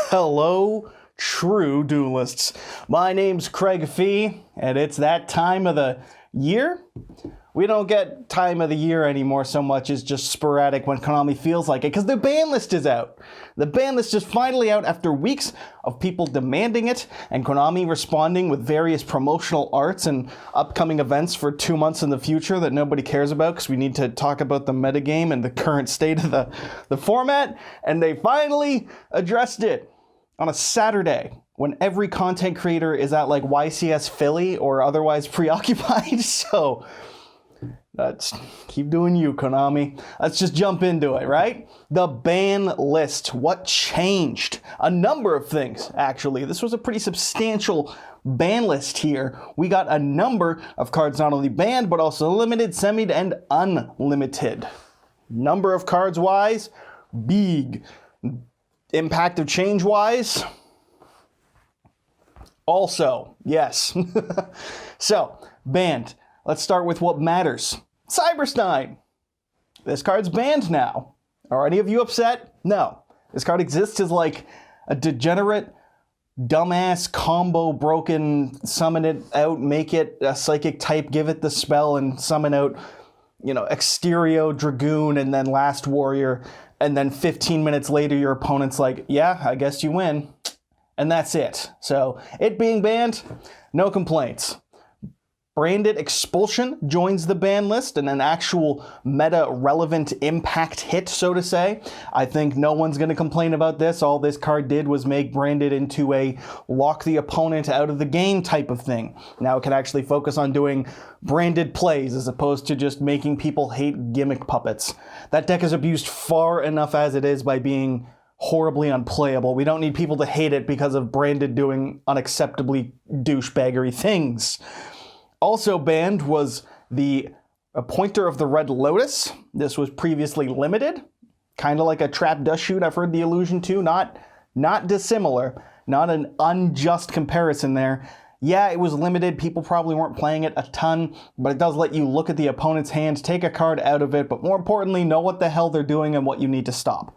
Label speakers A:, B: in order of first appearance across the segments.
A: Hello, true duelists. My name's Craig Fee, and it's that time of the year. We don't get time of the year anymore so much as just sporadic when Konami feels like it, because the ban list is out. The ban list is finally out after weeks of people demanding it, and Konami responding with various promotional arts and upcoming events for 2 months in the future that nobody cares about because we need to talk about the metagame and the current state of the format, and they finally addressed it on a Saturday when every content creator is at like YCS Philly or otherwise preoccupied. So let's keep doing you, Konami. Let's just jump into it, right? The ban list. What changed? A number of things, actually. This was a pretty substantial ban list here. We got a number of cards not only banned, but also limited, semied, and unlimited. Number of cards wise, big. Impact of change wise, also, yes. So, banned. Let's start with what matters. Cyberstein. This card's banned now. Are any of you upset? No. This card exists as like a degenerate, dumbass combo broken, summon it out, make it a psychic type, give it the spell, and summon out, Exterio, Dragoon, and then Last Warrior. And then 15 minutes later, your opponent's like, yeah, I guess you win. And that's it. So it being banned, no complaints. Branded Expulsion joins the ban list and an actual meta-relevant impact hit, so to say. I think no one's going to complain about this. All this card did was make Branded into a lock the opponent out of the game type of thing. Now it can actually focus on doing branded plays as opposed to just making people hate gimmick puppets. That deck is abused far enough as it is by being horribly unplayable. We don't need people to hate it because of Branded doing unacceptably douchebaggery things. Also banned was the Appointer of the Red Lotus. This was previously limited, kind of like a trap dust shoot I've heard the allusion to, not dissimilar, not an unjust comparison there. Yeah, it was limited, people probably weren't playing it a ton, but it does let you look at the opponent's hand, take a card out of it, but more importantly, know what the hell they're doing and what you need to stop.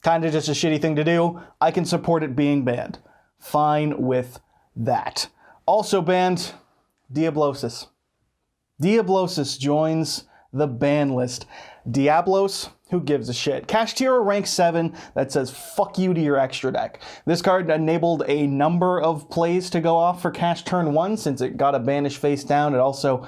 A: Kind of just a shitty thing to do. I can support it being banned. Fine with that. Also banned, Diablosis. Diablosis joins the ban list. Diablos, who gives a shit? Kashtira rank 7 that says fuck you to your extra deck. This card enabled a number of plays to go off for Cash turn 1 since it got a banish face down. It also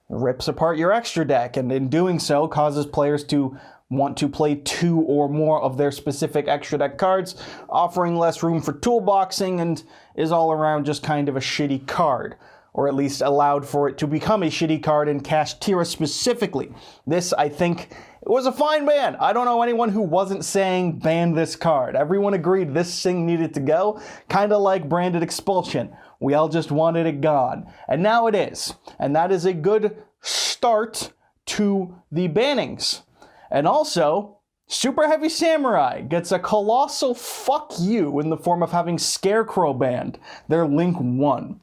A: rips apart your extra deck, and in doing so causes players to want to play 2 or more of their specific extra deck cards, offering less room for toolboxing, and is all around just kind of a shitty card. Or at least allowed for it to become a shitty card in Kashtira specifically. This, I think, was a fine ban. I don't know anyone who wasn't saying ban this card. Everyone agreed this thing needed to go, kind of like Branded Expulsion. We all just wanted it gone. And now it is. And that is a good start to the bannings. And also, Super Heavy Samurai gets a colossal fuck you in the form of having Scarecrow banned. Their Link 1.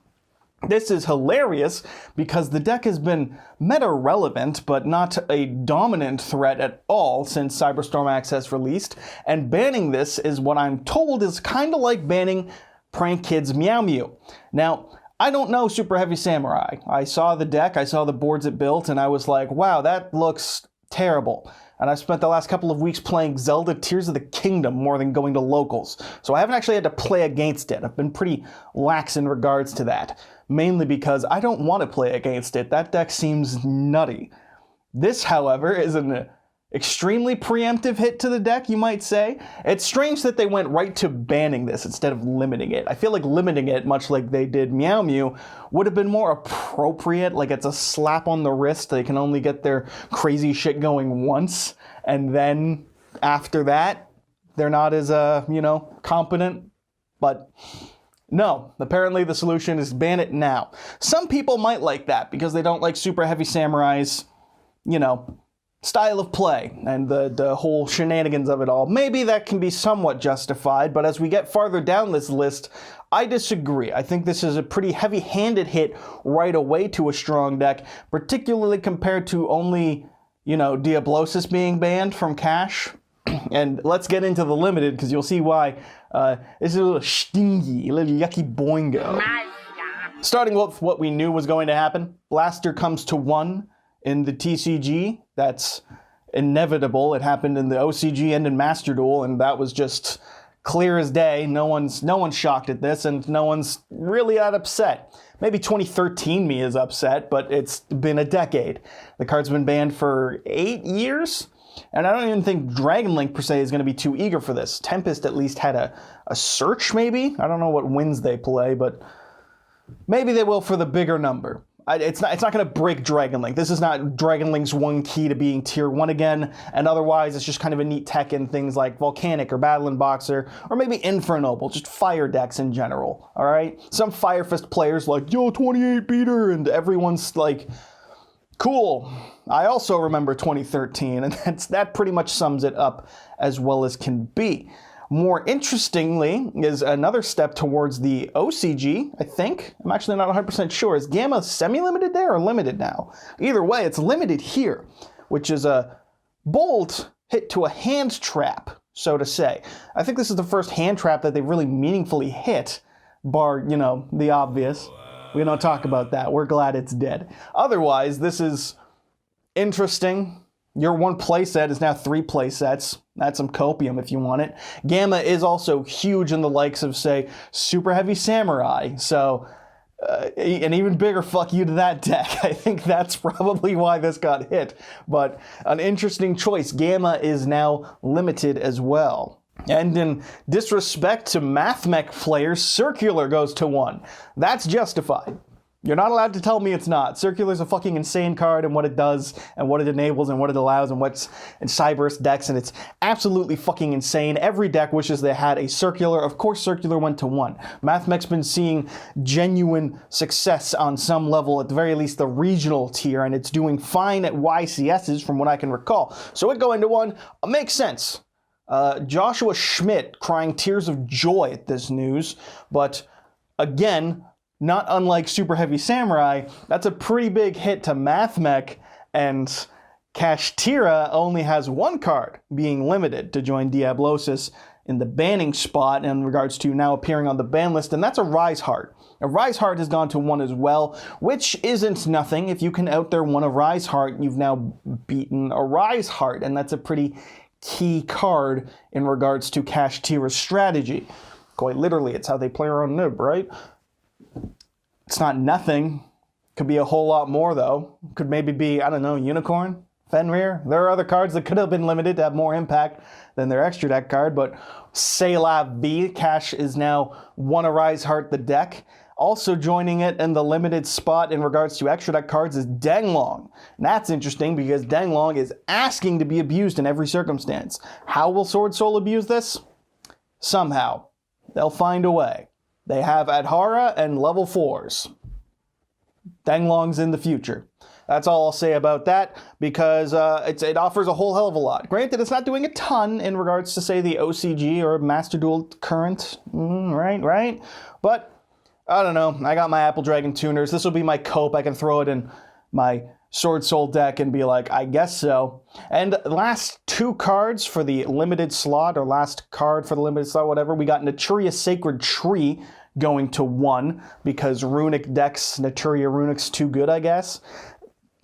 A: This is hilarious because the deck has been meta-relevant, but not a dominant threat at all since Cyberstorm Access released, and banning this is what I'm told is kind of like banning Prank Kids Meow Mew. Now, I don't know Super Heavy Samurai. I saw the deck, I saw the boards it built, and I was like, wow, that looks terrible. And I've spent the last couple of weeks playing Zelda Tears of the Kingdom more than going to locals. So I haven't actually had to play against it. I've been pretty lax in regards to that. Mainly because I don't want to play against it. That deck seems nutty. This, however, is an extremely preemptive hit to the deck, you might say. It's strange that they went right to banning this instead of limiting it. I feel like limiting it, much like they did Meow Mew, would have been more appropriate. Like it's a slap on the wrist. They can only get their crazy shit going once. And then after that, they're not as, competent. But no, apparently the solution is ban it now. Some people might like that because they don't like Super Heavy Samurai's, style of play and the whole shenanigans of it all. Maybe that can be somewhat justified, but as we get farther down this list, I disagree. I think this is a pretty heavy-handed hit right away to a strong deck, particularly compared to only, Diablosis being banned from Cash. And let's get into the limited, because you'll see why this is a little stingy, a little yucky boingo. Starting with what we knew was going to happen. Blaster comes to 1 in the TCG. That's inevitable. It happened in the OCG and in Master Duel, and that was just clear as day. No one's shocked at this, and no one's really that upset. Maybe 2013 me is upset, but it's been a decade. The card's been banned for 8 years, and I don't even think Dragon Link per se is going to be too eager for this. Tempest at least had a search, maybe? I don't know what wins they play, but maybe they will for the bigger number. It's not going to break Dragon Link. This is not Dragon Link's one key to being tier 1 again, and otherwise it's just kind of a neat tech in things like Volcanic or Battle and Boxer, or maybe Infernoble, just fire decks in general, alright? Some Fire Fist players like, yo, 28 beater, and everyone's like, cool. I also remember 2013, and that pretty much sums it up as well as can be. More interestingly is another step towards the OCG, I think. I'm actually not 100% sure. Is Gamma semi-limited there or limited now? Either way, it's limited here, which is a bold hit to a hand trap, so to say. I think this is the first hand trap that they've really meaningfully hit, bar, you know, the obvious. We don't talk about that. We're glad it's dead. Otherwise, this is interesting. Your 1 playset is now 3 playsets. That's some copium if you want it. Gamma is also huge in the likes of, say, Super Heavy Samurai. So, an even bigger fuck you to that deck. I think that's probably why this got hit. But an interesting choice. Gamma is now limited as well. And in disrespect to MathMech players, Circular goes to 1. That's justified. You're not allowed to tell me it's not. Circular's a fucking insane card and what it does and what it enables and what it allows and what's in Cyberus decks, and it's absolutely fucking insane. Every deck wishes they had a Circular. Of course Circular went to 1. MathMech's been seeing genuine success on some level, at the very least the regional tier, and it's doing fine at YCSs from what I can recall. So it going to 1 makes sense. Joshua Schmidt crying tears of joy at this news, but again, not unlike Super Heavy Samurai, that's a pretty big hit to MathMech, and Kashtira only has 1 card being limited to join Diablosis in the banning spot in regards to now appearing on the ban list, and that's a Rise Heart. A Rise Heart has gone to 1 as well, which isn't nothing. If you can out there 1 a Rise Heart, you've now beaten a Rise Heart, and that's a pretty key card in regards to Kashtira's strategy. Quite literally, it's how they play around Nib, right? It's not nothing. Could be a whole lot more, though. Could maybe be, I don't know, Unicorn, Fenrir. There are other cards that could have been limited to have more impact than their extra deck card, but C'est la vie. Cash is now 1 a Rise Heart the deck. Also joining it in the limited spot in regards to extra deck cards is Denglong. And that's interesting because Denglong is asking to be abused in every circumstance. How will Sword Soul abuse this? Somehow. They'll find a way. They have Adhara and level 4s. Denglong's in the future. That's all I'll say about that, because it offers a whole hell of a lot. Granted, it's not doing a ton in regards to, say, the OCG or Master Duel current, right? But, I don't know. I got my Apple Dragon tuners. This will be my cope. I can throw it in my Sword Soul deck and be like, I guess so. And last 2 cards for the limited slot, or last card for the limited slot, whatever, we got Naturia Sacred Tree going to 1, because Runic decks, Naturia Runic's too good, I guess.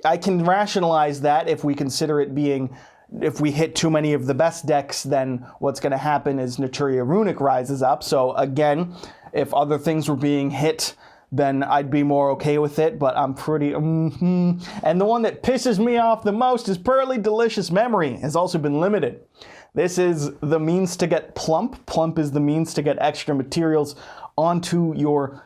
A: I can rationalize that if we consider it being, if we hit too many of the best decks, then what's going to happen is Naturia Runic rises up. So again, if other things were being hit, then I'd be more okay with it, but I'm pretty, And the one that pisses me off the most is Pearly Delicious Memory. Has also been limited. This is the means to get Plump. Plump is the means to get extra materials onto your,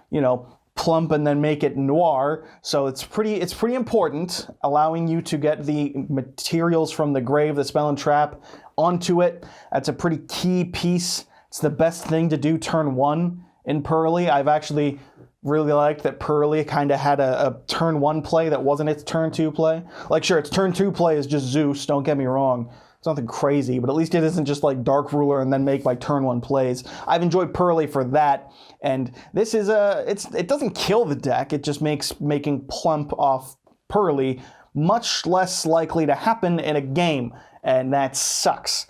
A: Plump and then make it Noir. So it's pretty important, allowing you to get the materials from the grave, the spell and trap, onto it. That's a pretty key piece. It's the best thing to do turn 1 in Pearly. I've actually really liked that Pearly kind of had a turn 1 play that wasn't its turn 2 play. Like, sure, its turn 2 play is just Zeus, don't get me wrong. It's nothing crazy, but at least it isn't just like Dark Ruler and then make my turn 1 plays. I've enjoyed Pearly for that, and this is it doesn't kill the deck, it just makes making Plump off Pearly much less likely to happen in a game, and that sucks.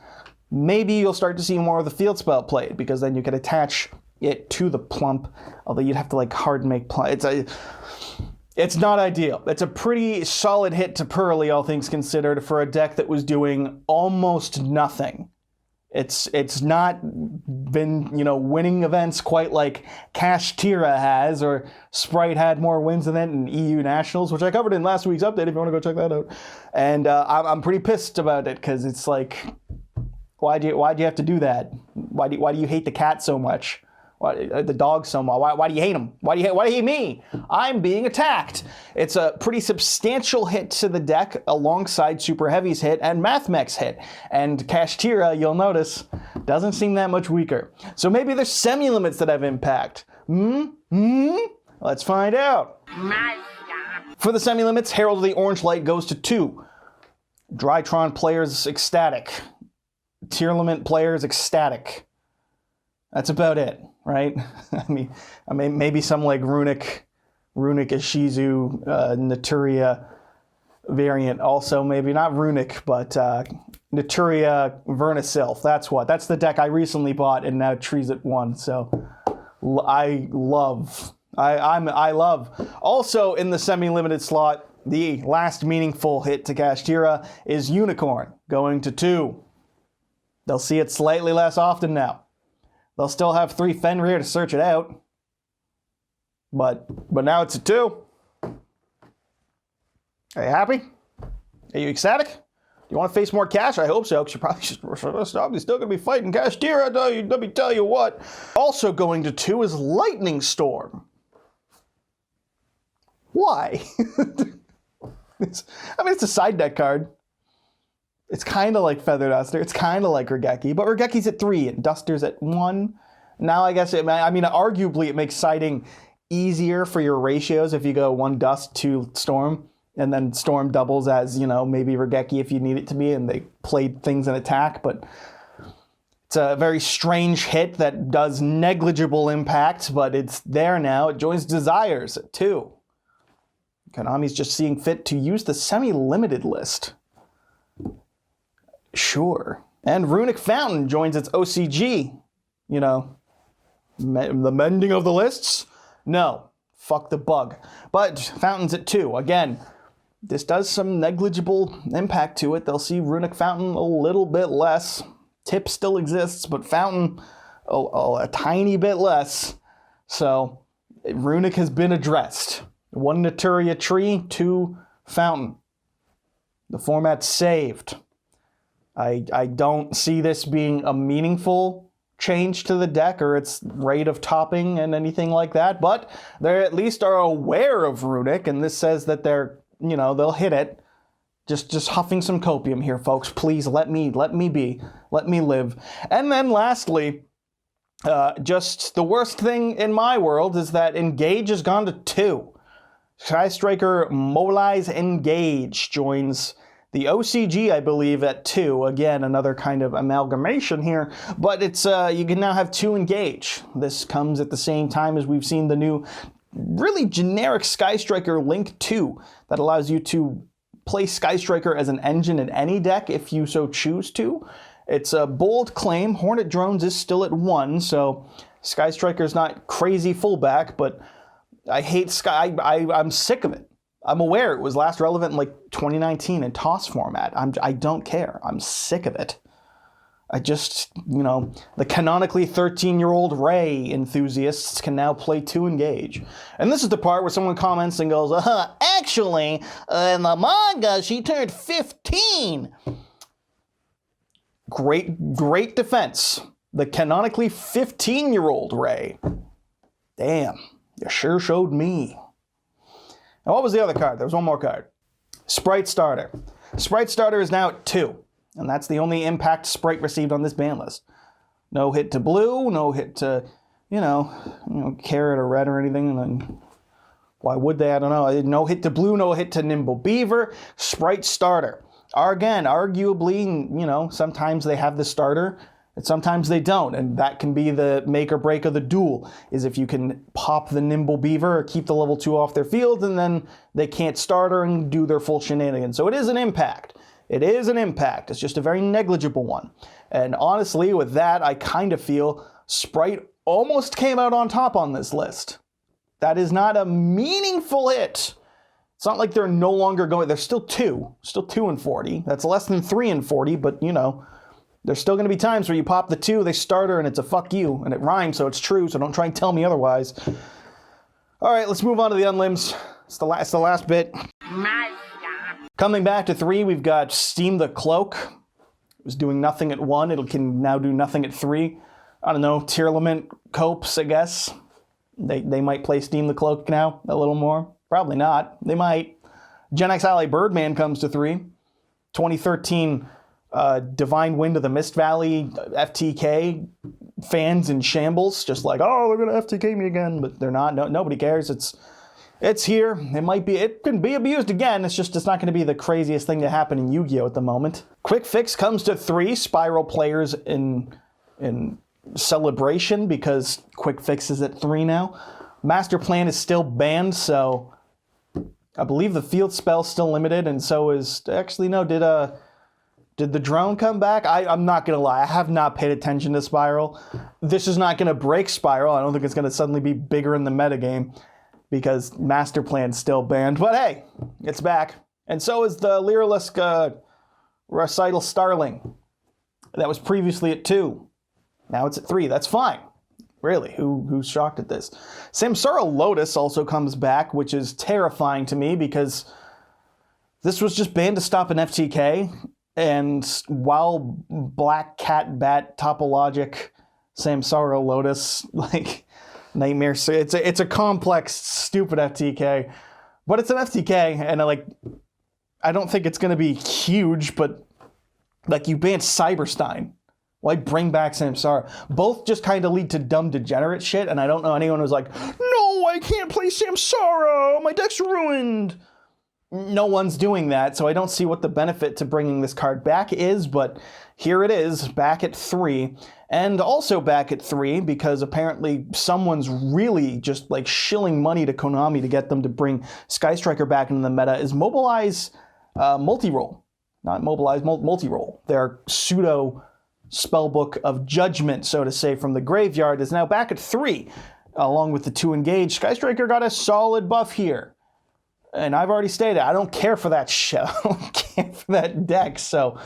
A: maybe you'll start to see more of the field spell played, because then you could attach it to the plump, although you'd have to like hard make it's not ideal. It's a pretty solid hit to Pearly, all things considered, for a deck that was doing almost nothing. It's not been, you know, winning events quite like Kashtira has, or Sprite had more wins than it in EU Nationals, which I covered in last week's update if you want to go check that out. And I'm pretty pissed about it, because it's like, why'd you have to do that? Why do you hate the cat so much? The dog so much? Why do you hate him? Why do you hate me? I'm being attacked. It's a pretty substantial hit to the deck alongside Super Heavy's hit and Mathmech's hit. And Kashtira, you'll notice, doesn't seem that much weaker. So maybe there's semi-limits that have impact. Let's find out. For the semi-limits, Herald of the Orange Light goes to 2. Drytron players ecstatic. Tier limit players ecstatic. That's about it, right? I mean, maybe some like Runic Ishizu, Naturia variant also, maybe not Runic, but Naturia Vernisylph. That's the deck I recently bought, and now Trees at 1. So I love. Also in the semi-limited slot, the last meaningful hit to Kashtira is Unicorn, going to 2. They'll see it slightly less often now. They'll still have 3 Fenrir to search it out. But now it's a 2. Are you happy? Are you ecstatic? Do you want to face more cash? I hope so, because you're probably still going to be fighting Kashtira. Let me tell you what. Also going to 2 is Lightning Storm. Why? It's a side deck card. It's kind of like Feather Duster. It's kind of like Regeki, but Regeki's at 3 and Duster's at 1. Now I guess arguably it makes siding easier for your ratios if you go 1 Dust, 2 Storm, and then Storm doubles as, you know, maybe Regeki if you need it to be, and they played things in attack, but it's a very strange hit that does negligible impact, but it's there now. It joins Desires at 2. Konami's just seeing fit to use the semi-limited list. Sure. And Runic Fountain joins its OCG. You know, the mending of the lists? No. Fuck the bug. But Fountain's at 2. Again, this does some negligible impact to it. They'll see Runic Fountain a little bit less. Tip still exists, but Fountain a tiny bit less. So Runic has been addressed. 1 Naturia Tree, 2 Fountain. The format's saved. I don't see this being a meaningful change to the deck or its rate of topping and anything like that, but they at least are aware of Runic, and this says that they're, you know, they'll hit it. Just huffing some copium here, folks. Please let me live. And then lastly, just the worst thing in my world is that Engage has gone to 2. Skystriker Mobilize Engage joins the OCG, I believe, at 2. Again, another kind of amalgamation here, but it's you can now have 2 Engage. This comes at the same time as we've seen the new, really generic Skystriker Link 2 that allows you to play Skystriker as an engine in any deck if you so choose to. It's a bold claim. Hornet Drones is still at 1, so Skystriker's not crazy fullback, but I hate Sky. I'm sick of it. I'm aware it was last relevant in like 2019 in TOS format. I don't care. I'm sick of it. I just, you know, the canonically 13-year-old Ray enthusiasts can now play 2 Engage. And this is the part where someone comments and goes, actually, in the manga, she turned 15. Great defense. The canonically 15-year-old Ray. Damn, you sure showed me. Now, what was the other card? There was one more card. Sprite Starter. Sprite Starter is now at 2, and that's the only impact Sprite received on this ban list. No hit to blue, no hit to, you know, carrot or red or anything. And then, why would they? I don't know. No hit to blue, no hit to Nimble Beaver. Sprite Starter. Again, arguably, you know, sometimes they have the starter, and sometimes they don't, and that can be the make or break of the duel, is if you can pop the Nimble Beaver or keep the level 2 off their field, and then they can't starter and do their full shenanigans. So it is an impact. It is an impact. It's just a very negligible one. And honestly, with that, I kind of feel Sprite almost came out on top on this list. That is not a meaningful hit. It's not like they're no longer going, they're still 2 in 40. That's less than 3 in 40, but you know, there's still going to be times where you pop the 2, they starter, and it's a fuck you, and it rhymes, so it's true, so don't try and tell me otherwise. All right, let's move on to the unlimbs. It's the last bit. Coming back to 3, we've got Steam the Cloak. It was doing nothing at 1. It can now do nothing at 3. I don't know, tier limit copes, I guess. They might play Steam the Cloak now a little more. Probably not. They might. Gen X Ally Birdman comes to 3. 2013 Divine Wind of the Mist Valley FTK fans in shambles. Just like, oh, they're going to FTK me again. But they're not. No, nobody cares. It's here. It can be abused again. It's not going to be the craziest thing to happen in Yu-Gi-Oh! At the moment. Quick Fix comes to 3. Spiral players in celebration because Quick Fix is at 3 now. Master Plan is still banned, so I believe the field spell's still limited, and so is... Actually, no, did the drone come back? I'm not going to lie. I have not paid attention to Spiral. This is not going to break Spiral. I don't think it's going to suddenly be bigger in the metagame because Master Plan's still banned. But hey, it's back. And so is the Lyrilusk Recital Starling. That was previously at 2. Now it's at 3. That's fine. Really, who's shocked at this? Samsara Lotus also comes back, which is terrifying to me because this was just banned to stop an FTK. And while Black Cat Bat Topologic Samsara Lotus, like Nightmare, it's a complex, stupid FTK, but it's an FTK, and I don't think it's going to be huge, but like you banned Cyberstein. Why bring back Samsara? Both just kind of lead to dumb degenerate shit, and I don't know anyone who's like, no, I can't play Samsara, my deck's ruined. No one's doing that, so I don't see what the benefit to bringing this card back is, but here it is, back at 3. And also back at 3, because apparently someone's really just like shilling money to Konami to get them to bring Sky Striker back into the meta, is Mobilize Multi-Roll. Not Mobilize, Multi-Roll. Their pseudo Spellbook of Judgment, so to say, from the graveyard is now back at 3. Along with the 2 engage, Sky Striker got a solid buff here. And I've already stated, I don't care for that shit. I don't care for that deck. So,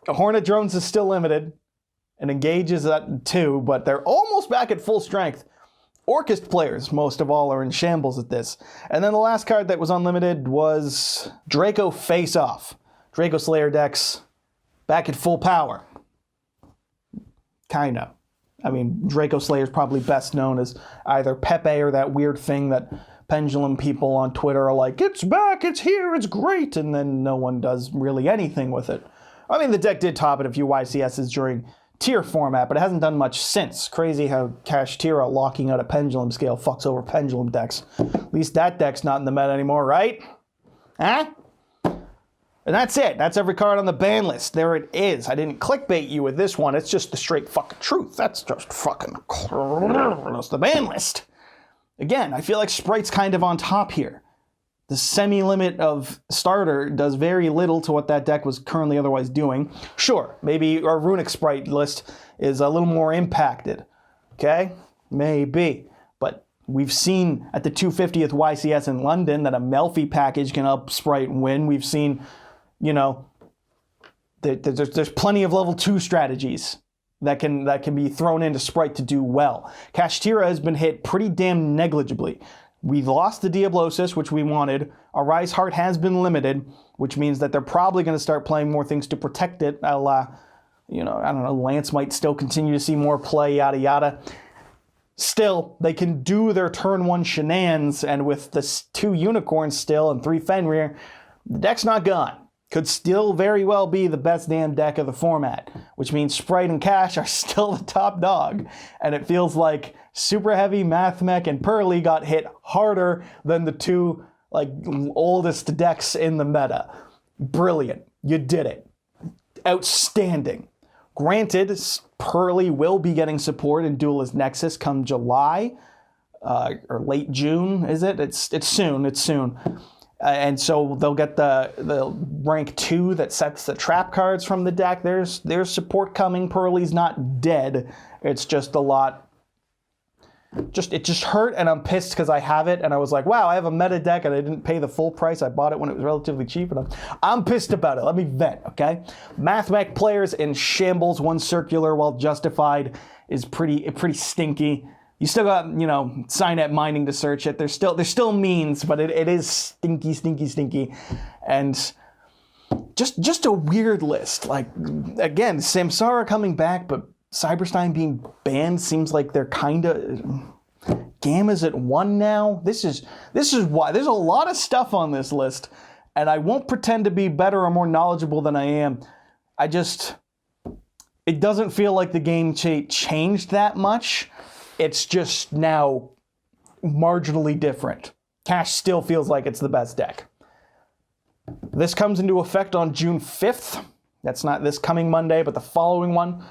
A: Hornet Drones is still limited. And Engage is at 2, but they're almost back at full strength. Orchest players, most of all, are in shambles at this. And then the last card that was unlimited was Draco Face Off. Draco Slayer decks back at full power. Kinda. I mean, Draco Slayer is probably best known as either Pepe or that weird thing that Pendulum people on Twitter are like, it's back, it's here, it's great, and then no one does really anything with it. I mean, the deck did top at a few YCSs during tier format, but it hasn't done much since. Crazy how Kashtira locking out a Pendulum scale fucks over Pendulum decks. At least that deck's not in the meta anymore, right? Huh? And that's it. That's every card on the ban list. There it is. I didn't clickbait you with this one. It's just the straight fucking truth. That's just fucking... That's the ban list. Again, I feel like Sprite's kind of on top here. The semi-limit of starter does very little to what that deck was currently otherwise doing. Sure, maybe our Runic Sprite list is a little more impacted. Okay? Maybe. But we've seen at the 250th YCS in London that a Melfi package can up Sprite win. We've seen, you know, there's plenty of level 2 strategies that can be thrown into Sprite to do well. Kashtira has been hit pretty damn negligibly. We lost the Diablosis, which we wanted. Arise Heart has been limited, which means that they're probably going to start playing more things to protect it. You know, I don't know, Lance might still continue to see more play, yada yada. Still, they can do their turn 1 shenanigans, and with the 2 Unicorns still and 3 Fenrir, the deck's not gone. Could still very well be the best damn deck of the format, which means Sprite and Cash are still the top dog. And it feels like Super Heavy, Mathmech, and Pearly got hit harder than the 2 like oldest decks in the meta. Brilliant. You did it. Outstanding. Granted, Pearly will be getting support in Duelist Nexus come July, or late June, is it? It's soon. And so they'll get the rank 2 that sets the trap cards from the deck. There's support coming. Pearly's not dead. It's just a lot. It just hurt, and I'm pissed because I have it, and I was like, wow, I have a meta deck, and I didn't pay the full price. I bought it when it was relatively cheap, and I'm pissed about it. Let me vent, okay? Mathmech players in shambles. One circular, while justified, is pretty stinky. You still got, you know, Signet mining to search it. There's still means, but it is stinky. And just a weird list. Like, again, Samsara coming back, but Cyberstein being banned seems like they're kind of... Gamma's at 1 now. This is why. There's a lot of stuff on this list, and I won't pretend to be better or more knowledgeable than I am. It doesn't feel like the game changed that much. It's just now marginally different. Cash still feels like it's the best deck. This comes into effect on June 5th. That's not this coming Monday, but the following one.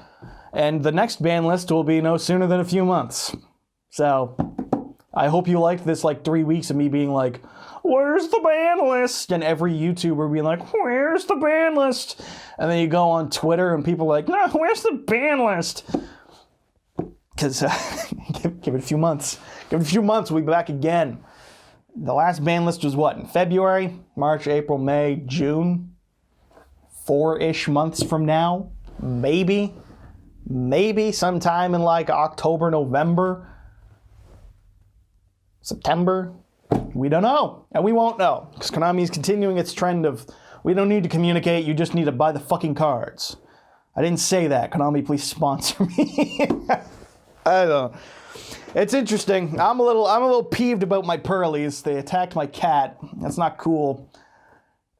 A: And the next ban list will be no sooner than a few months. So, I hope you liked this, like, 3 weeks of me being like, where's the ban list? And every YouTuber being like, where's the ban list? And then you go on Twitter and people are like, no, where's the ban list? Because give it a few months. Give it a few months, we'll be back again. The last ban list was what? In February? March, April, May, June? 4-ish months from now? Maybe sometime in like October, November, September. We don't know, and we won't know, because Konami is continuing its trend of, we don't need to communicate, you just need to buy the fucking cards. I didn't say that. Konami, please sponsor me. I don't know. It's interesting. I'm a little peeved about my Pearlies. They attacked my cat. That's not cool.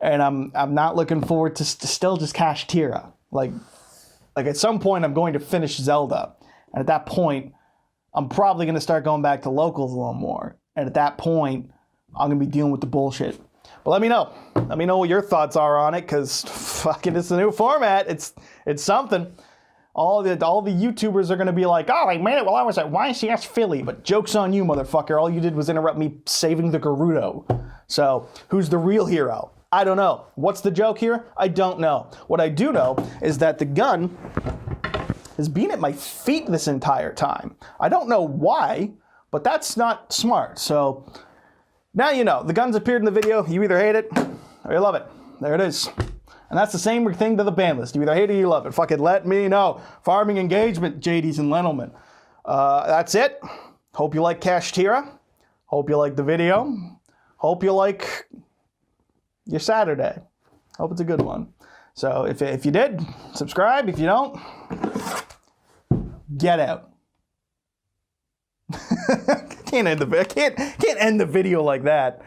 A: And I'm not looking forward to still just cash Tira. Like at some point I'm going to finish Zelda. And at that point, I'm probably going to start going back to locals a little more. And at that point, I'm going to be dealing with the bullshit. But let me know. Let me know what your thoughts are on it, because fucking it's a new format. It's something. All the YouTubers are going to be like, oh, I made it while I was at YCS Philly. But joke's on you, motherfucker. All you did was interrupt me saving the Gerudo. So, who's the real hero? I don't know. What's the joke here? I don't know. What I do know is that the gun has been at my feet this entire time. I don't know why, but that's not smart. So, now you know. The gun's appeared in the video. You either hate it or you love it. There it is. And that's the same thing to the ban list. You either hate it or you love it. Fucking let me know. Farming engagement, JDs and Lenelman. That's it. Hope you like Cash Tira. Hope you like the video. Hope you like your Saturday. Hope it's a good one. So if you did, subscribe. If you don't, get out. Can't end the video like that.